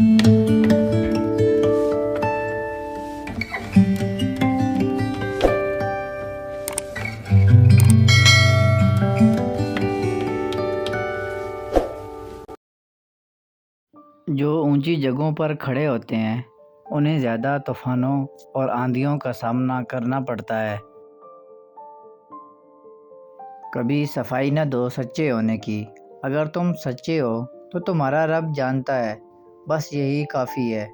جو اونچی جگہوں پر کھڑے ہوتے ہیں انہیں زیادہ طوفانوں اور آندھیوں کا سامنا کرنا پڑتا ہے۔ کبھی صفائی نہ دو سچے ہونے کی۔ اگر تم سچے ہو تو تمہارا رب جانتا ہے، بس یہی کافی ہے۔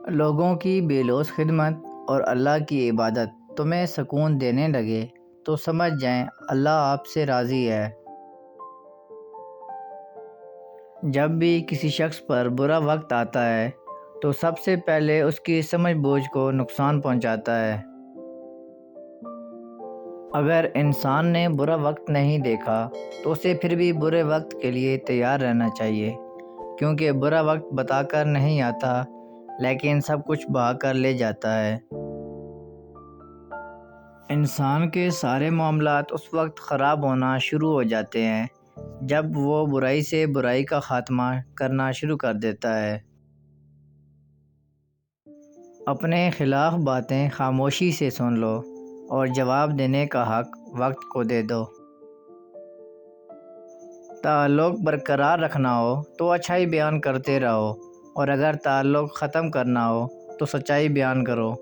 لوگوں کی بے لوث خدمت اور اللہ کی عبادت تمہیں سکون دینے لگے تو سمجھ جائیں اللہ آپ سے راضی ہے۔ جب بھی کسی شخص پر برا وقت آتا ہے تو سب سے پہلے اس کی سمجھ بوجھ کو نقصان پہنچاتا ہے۔ اگر انسان نے برا وقت نہیں دیکھا تو اسے پھر بھی برے وقت کے لیے تیار رہنا چاہیے، کیونکہ برا وقت بتا کر نہیں آتا لیکن سب کچھ بہا کر لے جاتا ہے۔ انسان کے سارے معاملات اس وقت خراب ہونا شروع ہو جاتے ہیں جب وہ برائی سے برائی کا خاتمہ کرنا شروع کر دیتا ہے۔ اپنے خلاف باتیں خاموشی سے سن لو اور جواب دینے کا حق وقت کو دے دو۔ تعلق برقرار رکھنا ہو تو اچھائی بیان کرتے رہو، اور اگر تعلق ختم کرنا ہو تو سچائی بیان کرو۔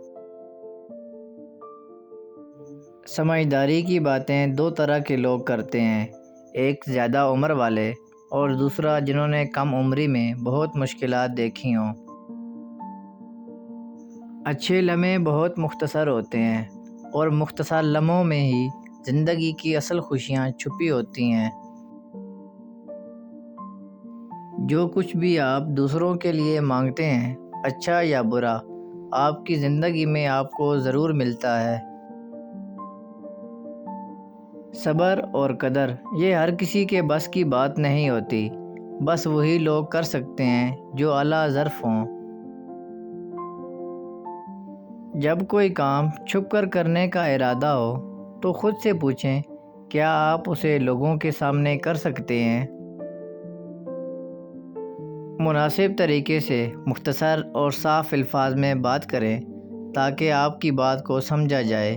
سمجھداری کی باتیں دو طرح کے لوگ کرتے ہیں، ایک زیادہ عمر والے اور دوسرا جنہوں نے کم عمری میں بہت مشکلات دیکھی ہوں۔ اچھے لمحے بہت مختصر ہوتے ہیں اور مختصر لمحوں میں ہی زندگی کی اصل خوشیاں چھپی ہوتی ہیں۔ جو کچھ بھی آپ دوسروں کے لیے مانگتے ہیں، اچھا یا برا، آپ کی زندگی میں آپ کو ضرور ملتا ہے۔ صبر اور قدر یہ ہر کسی کے بس کی بات نہیں ہوتی، بس وہی لوگ کر سکتے ہیں جو اعلیٰ ظرف ہوں۔ جب کوئی کام چھپ کر کرنے کا ارادہ ہو تو خود سے پوچھیں کیا آپ اسے لوگوں کے سامنے کر سکتے ہیں۔ مناسب طریقے سے مختصر اور صاف الفاظ میں بات کریں تاکہ آپ کی بات کو سمجھا جائے۔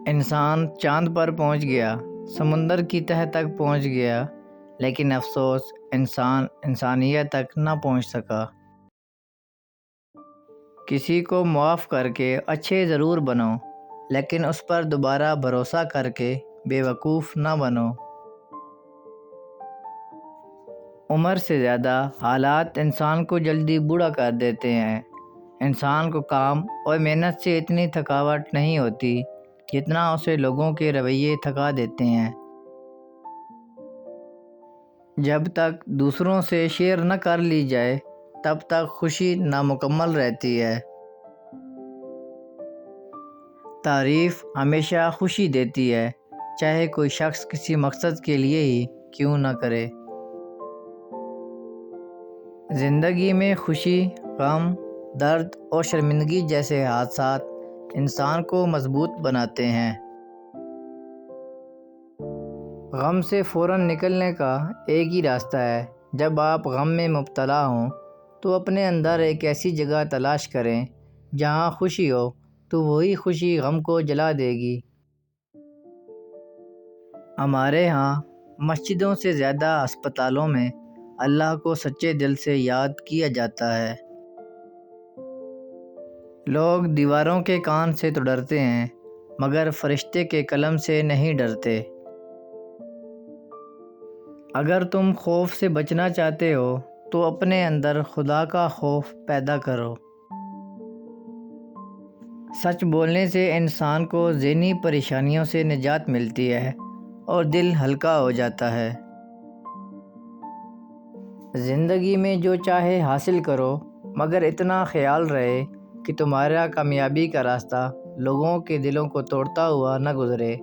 انسان چاند پر پہنچ گیا، سمندر کی تہہ تک پہنچ گیا، لیکن افسوس انسان انسانیت تک نہ پہنچ سکا۔ کسی کو معاف کر کے اچھے ضرور بنو، لیکن اس پر دوبارہ بھروسہ کر کے بے وقوف نہ بنو۔ عمر سے زیادہ حالات انسان کو جلدی بوڑھا کر دیتے ہیں۔ انسان کو کام اور محنت سے اتنی تھکاوٹ نہیں ہوتی جتنا اسے لوگوں کے رویے تھکا دیتے ہیں۔ جب تک دوسروں سے شیئر نہ کر لی جائے تب تک خوشی نامکمل رہتی ہے۔ تعریف ہمیشہ خوشی دیتی ہے، چاہے کوئی شخص کسی مقصد کے لیے ہی کیوں نہ کرے۔ زندگی میں خوشی، غم، درد اور شرمندگی جیسے حادثات انسان کو مضبوط بناتے ہیں۔ غم سے فوراً نکلنے کا ایک ہی راستہ ہے، جب آپ غم میں مبتلا ہوں تو اپنے اندر ایک ایسی جگہ تلاش کریں جہاں خوشی ہو، تو وہی خوشی غم کو جلا دے گی۔ ہمارے ہاں مسجدوں سے زیادہ ہسپتالوں میں اللہ کو سچے دل سے یاد کیا جاتا ہے۔ لوگ دیواروں کے کان سے تو ڈرتے ہیں، مگر فرشتے کے قلم سے نہیں ڈرتے۔ اگر تم خوف سے بچنا چاہتے ہو تو اپنے اندر خدا کا خوف پیدا کرو۔ سچ بولنے سے انسان کو ذہنی پریشانیوں سے نجات ملتی ہے اور دل ہلکا ہو جاتا ہے۔ زندگی میں جو چاہے حاصل کرو، مگر اتنا خیال رہے کہ تمہارا کامیابی کا راستہ لوگوں کے دلوں کو توڑتا ہوا نہ گزرے۔